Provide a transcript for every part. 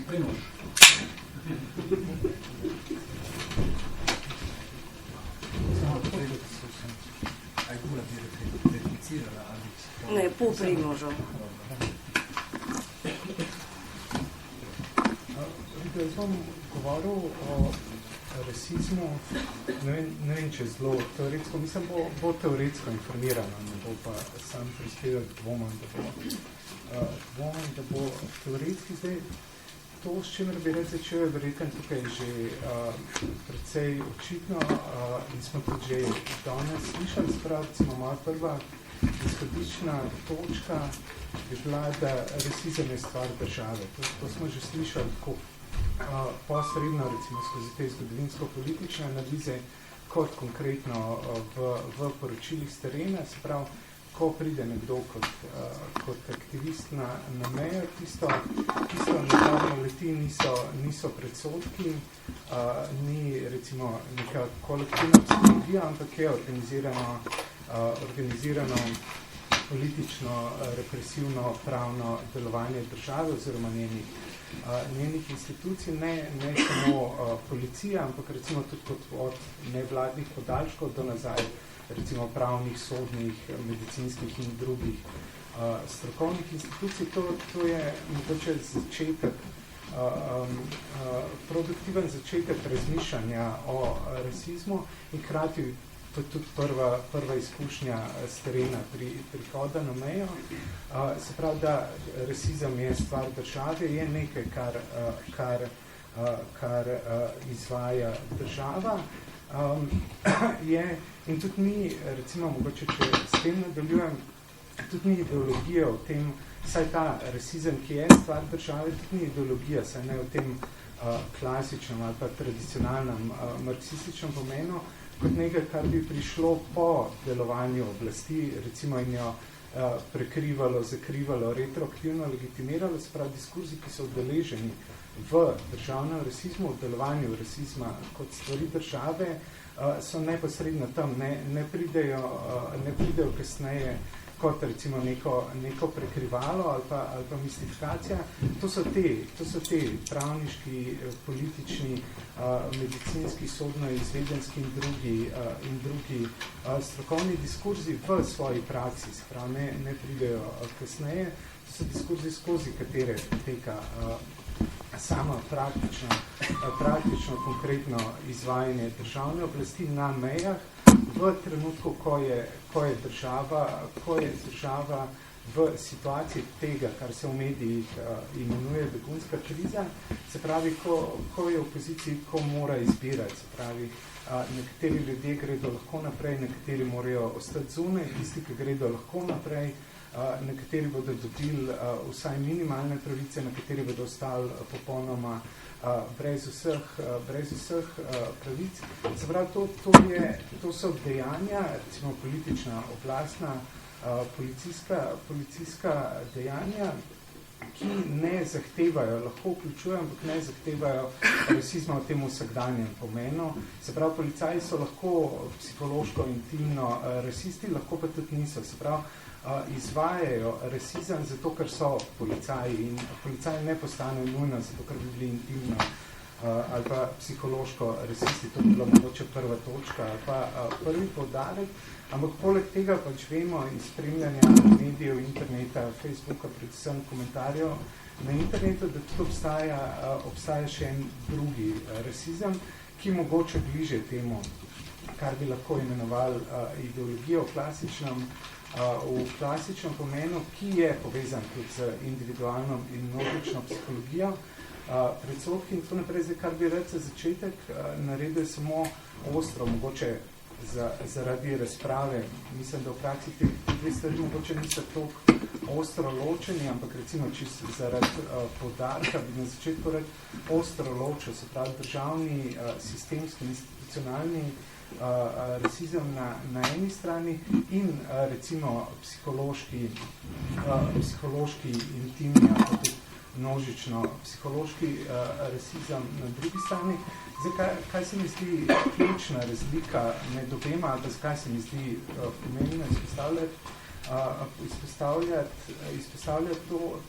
Primož. Samo prejde, da so sem Ajgula replicirala ali... Ne, po Primožu. Jaz bom govoril o rasizmu, ne vem, če zelo teoretsko, mislim, bo teoretsko informirano, ne bo pa sam prispeval dvomem, da bo teoretski zdaj to, s čimer bi rad začel, je verjetno tukaj že precej očitno in smo tudi že danes slišali, sprav, recimo moja prva izhodična točka je bila, da rasizem je stvar države. To smo že slišali tako posredno, recimo skozi te zgodovinsko-politične analize, kot konkretno v poročilih s terena, se pravi, ko pride nekdo kot aktivist na mejo, tisto naravno leti niso predsodki, ni recimo neka kolektivna psihologija, ampak je organizirano politično, represivno, pravno delovanje države oziroma njenih institucij, ne samo policija, ampak recimo tudi kot od nevladnih podaljškov do nazaj, recimo pravnih, sodnih, medicinskih in drugih strokovnih institucij. To je mogoče začetek, produktiven začetek razmišljanja o rasizmu in hkrati to je tudi prva izkušnja s terena prihoda na mejo. Se pravi, da rasizem je stvar države, je nekaj, kar izvaja država. In tudi ni, recimo, mogoče, če s tem nadaljujem, tudi ni ideologija o tem, saj ta rasizem, ki je stvar države, tudi ni ideologija, saj ne v tem klasičnem ali pa tradicionalnem marksističnem pomenu, kot nekaj, kar bi prišlo po delovanju oblasti, recimo in jo prekrivalo, zakrivalo, retroaktivno legitimiralo, se pravi diskurzi, ki so udeleženi v državnem rasizmu, v delovanju rasizma kot stvari države, so neposredno tam, ne pridejo kasneje kot recimo neko prekrivalo ali pa mistifikacija. To so te pravniški, politični, medicinski, sodno-izvedenski in drugi strokovni diskurzi v svoji praksi, se pravi, ne pridejo kasneje. To so diskurzi, skozi katere poteka sama praktično konkretno izvajanje državne oblasti na mejah v trenutku, ko je država v situaciji tega, kar se v medijih imenuje begunska kriza, se pravi, ko je v poziciji, ko mora izbirati, se pravi, nekateri ljudje gredo lahko naprej, nekateri morajo ostati zunaj, tisti, ki gredo lahko naprej, nekateri bodo dobili vsaj minimalne pravice, nekateri bodo ostali popolnoma brez vseh pravic. Se pravi, to so dejanja, recimo politična, oblastna, policijska dejanja, ki ne zahtevajo, lahko vključujem, ampak ne zahtevajo rasizma v tem vsakdanjem pomenu. Se pravi, policaji so lahko psihološko, intimno rasisti, lahko pa tudi niso. Se pravi, izvajajo rasizem zato, ker so policaji in policaji ne postanejo nujno zato, ker bi bili intimno ali pa psihološko rasisti. To bi bila mogoče prva točka ali pa prvi poudarek. Ampak poleg tega pač vemo iz spremljanja medijev, interneta, Facebooka, predvsem komentarjev na internetu, da tudi obstaja še en drugi rasizem, ki mogoče bliže temu, kar bi lahko imenovali ideologijo v klasičnem pomenu, ki je povezan tudi z individualno in množično psihologijo, predsodki in tako naprej. Zdaj, kar bi reč za začetek naredil samo ostro, mogoče zaradi razprave, mislim, da v praksi te dve stvari mogoče niso toliko ostro ločeni, ampak recimo čisto zaradi poudarka bi na začetku ostro ločil, se pravi državni, sistemski, institucionalni rasizem na eni strani in recimo psihološki intimni, ali tudi množično psihološki rasizem na drugi strani. Zdaj, kaj se mi zdi ključna razlika med obema, ali pa zakaj se mi zdi pomembno izpostavljati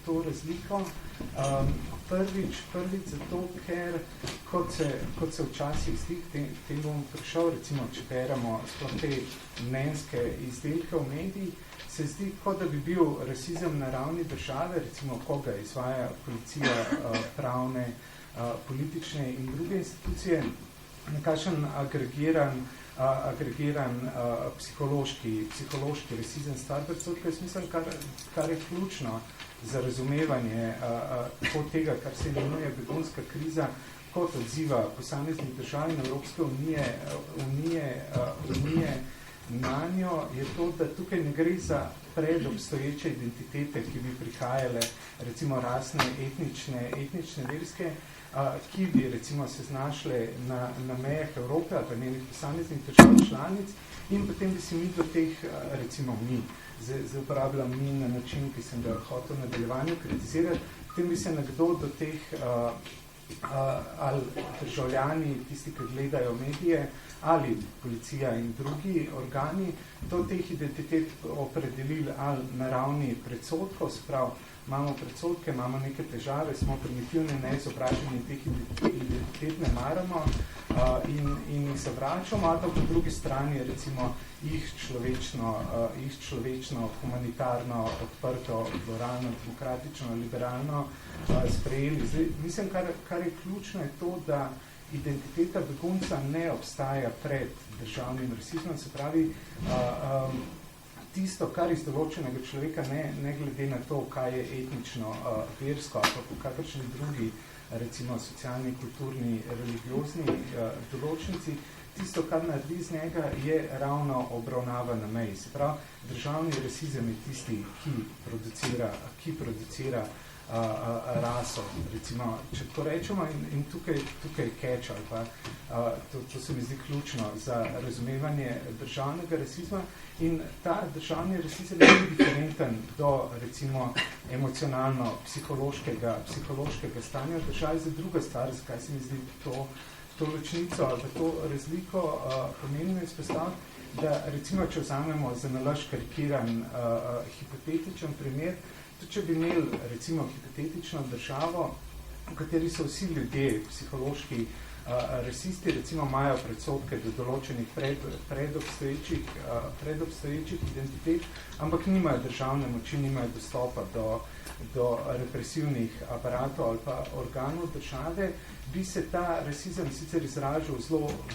to razliko, Prvič zato, ker kot se včasih zdi, tem bom prišel, recimo, če beremo sploh te mnenjske izdelke v mediji, se zdi, kot da bi bil rasizem na ravni države, recimo, koga izvaja policija, pravne, politične in druge institucije, nekakšen agregiran psihološki rasizem stvar predsodka. Jaz mislim, kar je ključno za razumevanje tega, kar se imenuje begunska kriza, kot odziva posameznih držav in Evropske unije na njo, je to, da tukaj ne gre za predobstoječe identitete, ki bi prihajale, recimo rasne, etnične, verske, ki bi recimo se znašle na mejah Evrope ali pa njenih posameznih držav članic in potem bi se mi do teh, recimo mi, zdaj uporabljam mi na način, ki sem ga hotel v nadaljevanju kritizirati, potem bi se nekdo do teh ali državljani, tisti, ki gledajo medije, ali policija in drugi organi, do teh identitet opredelili ali na ravni predsodkov, sprav, imamo predsodke, imamo neke težave, smo primitivne, neizobraženi, teh identitet ne maramo in jih se vračamo, ali pa po drugi strani recimo jih človečno, humanitarno, odprto, pluralno, demokratično, liberalno sprejeli. Zdaj, mislim, kar je ključno, je to, da identiteta begunca ne obstaja pred državnim rasizmom, se pravi, tisto, kar iz določenega človeka, ne glede na to, kaj je etnično, versko, ali pa po kakršni drugi, recimo socialni, kulturni, religiozni določnici, tisto, kar naredi z njega, je ravno obravnava na meji. Se pravi, državni rasizem je tisti, ki producira raso, recimo, če to rečemo, in tukaj catch, ali pa to se mi zdi ključno za razumevanje državnega rasizma, in ta državni rasizem je diferenten do, recimo, emocionalno-psihološkega stanja v državi. Za druga stvar, zakaj se mi zdi to ločnico ali to razliko pomembno izpostaviti, da recimo, če vzamemo za nalaž karikiran hipotetičen primer, tudi če bi imeli, recimo, hipotetično državo, v kateri so vsi ljudje psihološki rasisti, recimo, imajo predsodke do določenih predobstoječih identitet, ampak nimajo državne moči, nimajo dostopa do represivnih aparatov ali pa organov države, bi se ta rasizem sicer izražal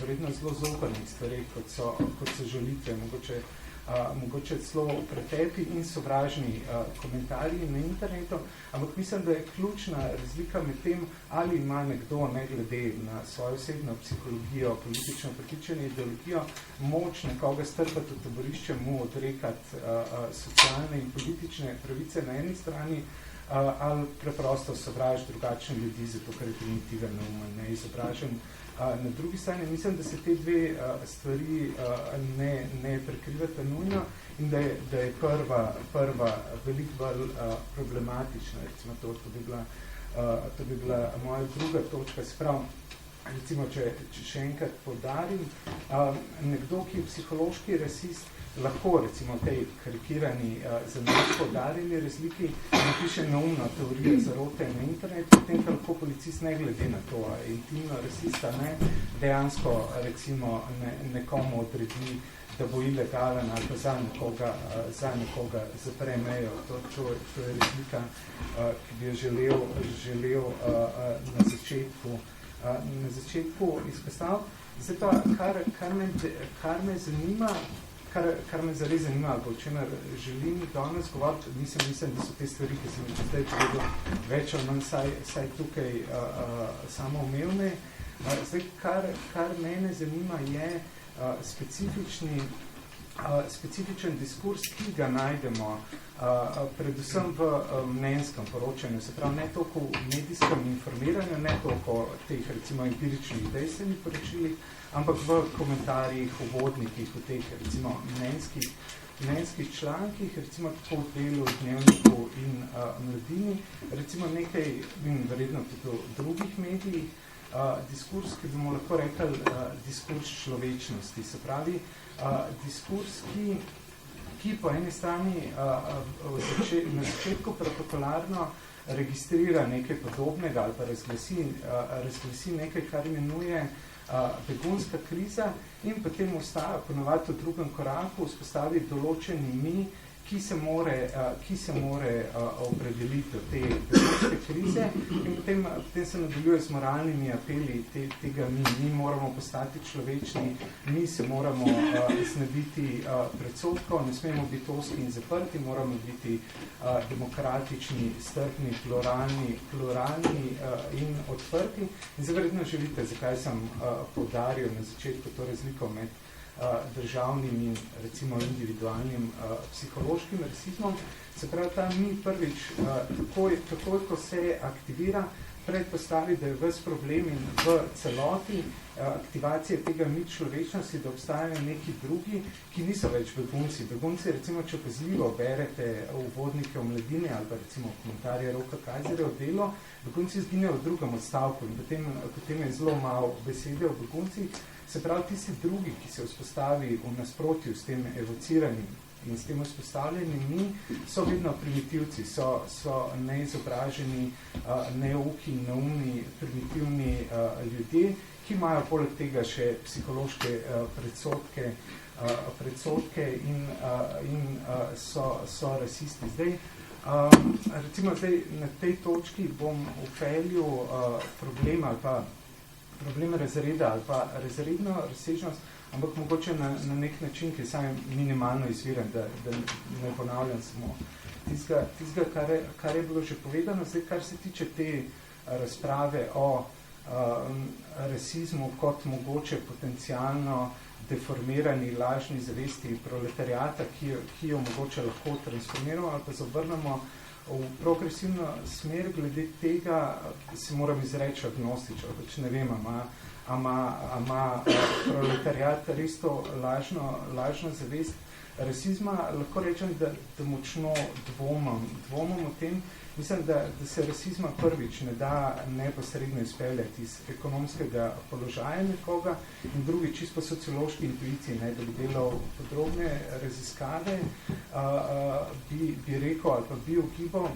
verjetno zelo zoprnih stvareh, kot so žalitve, mogoče celo pretepi in sovražni komentarji na internetu, ampak mislim, da je ključna razlika med tem, ali ima nekdo, ne glede na svojo osebno psihologijo, politično prepričanje, ideologijo, moč nekoga strpati v taborišče, mu odrekati socialne in politične pravice na eni strani, ali preprosto sovraž drugačne ljudi, zato ker je primitiven, neumen, neizobražen. Na drugi strani mislim, da se te dve stvari ne prekrivata nujno in da je prva veliko bolj problematična. Recimo to bi bila moja druga točka. Sprav, recimo, če še enkrat poudarim, nekdo, ki je psihološki rasist, lahko recimo tej karikirani za nas poudarjeni razliki napiše neumno teorijo zarote na internet, potem pa lahko policist ne glede na to, intimno rasista, ne, dejansko recimo nekomu odredi, da bo ilegalen ali pa za nekoga zapre mejo. To je razlika, ki bi jo želel na začetku izpostaviti. Zdaj pa, kar me zanima, kar me zares zanima, ali o čemer želim danes govoriti, mislim, da so te stvari, ki sem jih zdaj povedal, več ali manj saj tukaj samoumevne. Zdaj, kar mene zanima, je specifičen diskurs, ki ga najdemo predvsem v mnenjskem poročanju, se pravi ne toliko v medijskem informiranju, ne toliko teh recimo empiričnih dejstvenih poročilih, ampak v komentarjih, uvodnikih, v teh recimo mnenjskih člankih, recimo tako v Delu, Dnevniku in Mladini, recimo nekaj, in verjetno tudi v drugih medijih, diskurs, ki bomo lahko rekli diskurs človečnosti, se pravi diskurs, ki po eni strani na začetku protokolarno registrira nekaj podobnega ali pa razglasi nekaj, kar imenuje begunska kriza in potem ponovadi v drugem koraku vzpostavi določeni mi, ki se more opredeliti do te begunske krize in potem se nadaljuje z moralnimi apeli tega mi moramo postati človečni, mi se moramo znebiti predsodkov, ne smemo biti ozki in zaprti, moramo biti demokratični, strpni, pluralni in odprti. In zaverjetno želite, zakaj sem poudaril na začetku to razliko med državnim in recimo individualnim psihološkim rasizmom. Se pravi, ta mi prvič, takoj, ko se aktivira, predpostavi, da je ves problem in v celoti aktivacije tega mi človečnosti, da obstajajo neki drugi, ki niso več begunci. Begunci, recimo, če opazljivo berete uvodnike o mladini ali pa recimo komentarje Roka Kajzerja o delo, begunci zginejo v drugem odstavku in potem je zelo malo besede o beguncih. Se pravi, tisti drugi, ki se vzpostavi v nasprotju s tem evociranim in s tem vzpostavljenim mi, so vedno primitivci, so neizobraženi, neuki, neumni, primitivni ljudje, ki imajo poleg tega še psihološke predsodke in so rasisti. Recimo zdaj na tej točki bom upeljal problem ali pa problem razreda ali pa razredno razsežnost, ampak mogoče na nek način, ki je sam minimalno izviren, da ne ponavljam samo tistega, kar je bilo že povedano. Zdaj, kar se tiče te razprave o rasizmu kot mogoče potencialno deformirani lažni zavesti proletariata, ki jo mogoče lahko transformiramo ali pa zavrnemo v progresivno smer, glede tega se moram izreči agnostično, pač ne vem, ama proletariat res to lažno zavest rasizma. Lahko rečem, da močno dvomam o tem. Mislim, da se rasizma prvič ne da neposredno izpeljati iz ekonomskega položaja nekoga in drugi čisto po sociološki intuiciji, da bi delal podrobne raziskave, bi rekel ali pa bi ugibal,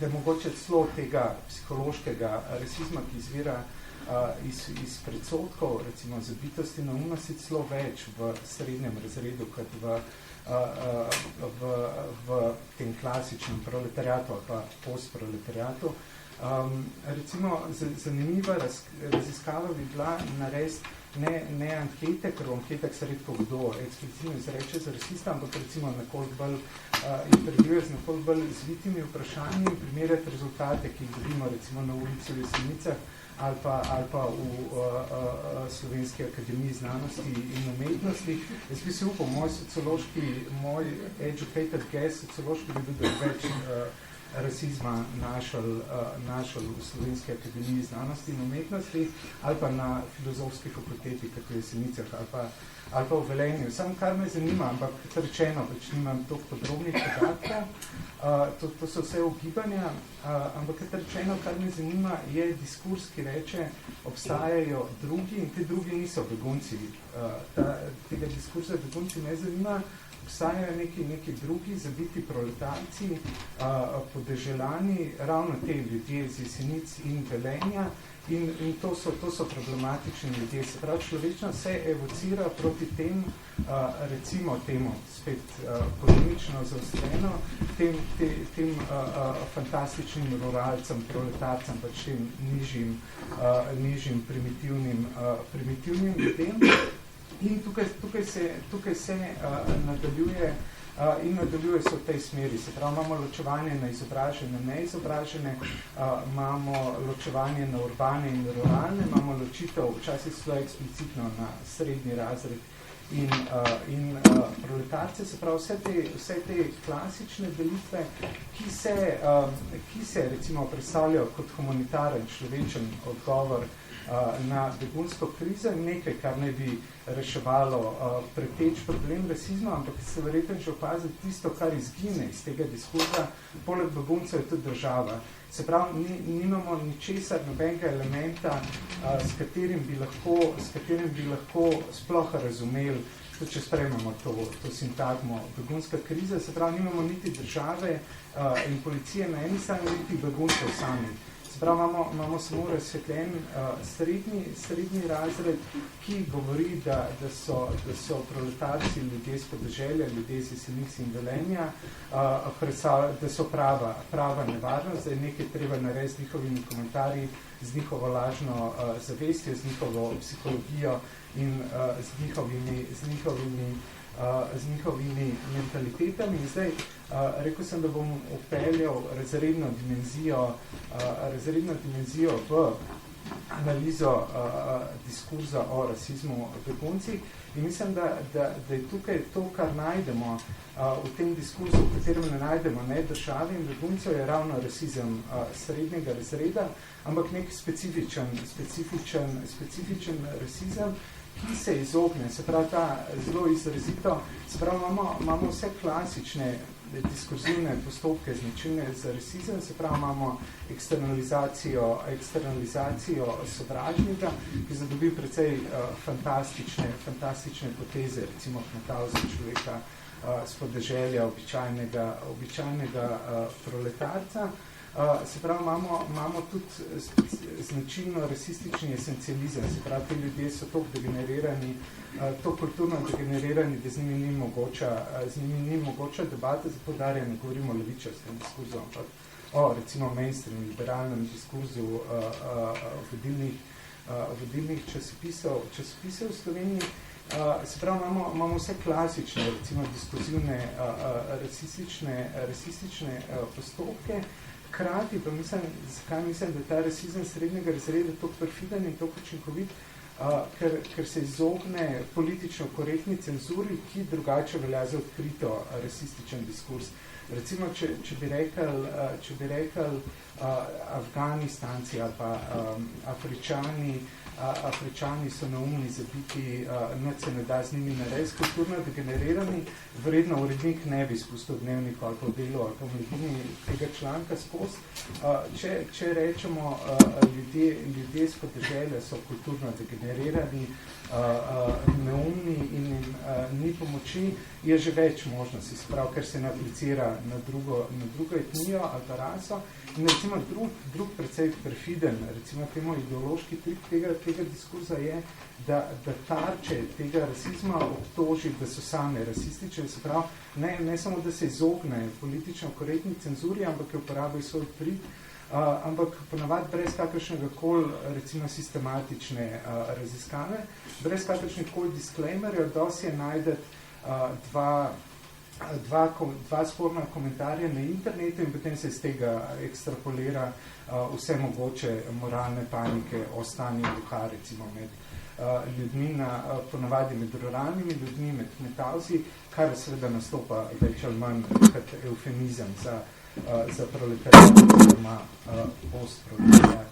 da je mogoče celo tega psihološkega rasizma, ki izvira iz predsodkov, recimo zabitosti na umnosti, celo več v srednjem razredu, kot v tem klasičnem proletariatu ali pa postproletariatu. Recimo, zanimiva raziskava bi bila narediti ne ankete, ker v anketah se redko kdo eksplicitno izreče za rasista, ampak recimo nekoliko bolj intervjuje z nekoliko bolj zvitimi vprašanji in primerjati rezultate, ki jih dobimo recimo na ulici v Jesenicah ali pa v Slovenski akademiji znanosti in umetnosti. Jaz bi si upal, moj educated guess sociološki bi bil več rasizma našel v Slovenski akademiji znanosti in umetnosti ali pa na filozofski fakulteti, kot v Jesenicah ali pa v Velenju. Samo kar me zanima, ampak rečeno, pač nimam toliko podrobnih podatkov, to so vse ugibanja, ampak rečeno, kar me zanima, je diskurs, ki reče, obstajajo drugi in te drugi niso begunci. Tega diskursa begunci ne zanima, obstajajo neki drugi zabiti proletarci, podeželani, ravno te ljudje iz Jesenic in Velenja, in to so problematični ljudje. Se pravi, človečnost se evocira proti tem, recimo temu, spet polemično zaostreno, tem fantastičnim ruralcem, proletarcem, pač tem nižjim primitivnim ljudem. In tukaj se nadaljuje in nadaljuje se v tej smeri. Se pravi, imamo ločevanje na izobražene, neizobražene, imamo ločevanje na urbane in ruralne, imamo ločitev včasih zelo eksplicitno na srednji razred in proletarce. Se pravi, vse te klasične delitve, ki se recimo predstavljajo kot humanitaren, človečen odgovor na begunsko krizo in nekaj, kar ne bi reševalo preteč problem rasizma, ampak se verjetno že opaziti tisto, kar izgine iz tega diskurza, poleg beguncev je tudi država. Se pravi, nimamo ničesar, nobenega elementa, s katerim bi lahko sploh razumeli tudi če sprejmemo to sintagmo begunska kriza, se pravi, nimamo niti države in policije na eni strani, niti beguncev sami. Se pravi, imamo samo razsvetljen srednji razred, ki govori, da so proletarci ljudje iz podeželja, ljudje iz Jesenic in Velenja, da so prava nevarnost, da je nekaj treba narediti z njihovimi komentarji, z njihovo lažno zavestjo, z njihovo psihologijo in z njihovimi mentalitetami. In zdaj, rekel sem, da bom upeljal razredno dimenzijo v analizo diskurza o rasizmu beguncih in mislim, da je tukaj to, kar najdemo v tem diskurzu, v katerem ne najdemo ne države in beguncev, je ravno rasizem srednjega razreda, ampak nek specifičen rasizem, ki se izogne, se pravi ta zelo izrazito, se pravi imamo vse klasične diskurzivne postopke značilne za rasizem, se pravi imamo eksternalizacijo sovražnika, ki zadobi precej fantastične poteze, recimo kmetavza človeka z podeželja, običajnega proletarca. Se pravi, imamo tudi značilno rasistični esencializem, se pravi, ti ljudje so toliko degenerirani, to kulturno degenerirani, da z njimi ni mogoča debata, za podarjanje, govorimo o levičarskem diskurzu, ampak o recimo mainstream, liberalnem diskurzu vodilnih časopisov v Sloveniji. Se pravi, imamo vse klasične, recimo diskurzivne rasistične postopke. Hkrati pa zakaj mislim, da ta rasizem srednjega razreda toliko perfiden in toliko učinkovit, ker se izogne politično korektni cenzuri, ki drugače velja za odkrito rasističen diskurs. Recimo, če bi rekel Afganistanci ali pa Afričani so neumni zabiti, nič se ne da z njimi narediti, kulturno degenerirani, vredno urednik ne bi spustil dnevnika ali pa v delu ali pa v mladini tega članka skozi. Če rečemo, ljudje z podeželja so kulturno degenerirani, neumni in ni pomoči, je že več možnosti, se pravi, ker se ne aplicira na drugo etnijo ali pa raso. In recimo drug precej perfiden, recimo temu ideološki trik tega diskurza je, da tarče tega rasizma obtoži, da so same rasistične, se pravi, ne samo, da se izogne politično korektni cenzuri, ampak je uporabil svoj prid, ampak ponavadi brez kakršnega koli, recimo, sistematične raziskave, brez kakršnega koli disclaimerja, dosti je najdeti dva sporna komentarja na internetu in potem se iz tega ekstrapolira vse mogoče moralne panike o stanju duha, recimo med ljudmi, ponavadi med ruralnimi ljudmi, med kmetavci, kar seveda nastopa več ali manj kot eufemizem za proletariat oziroma postproletariat.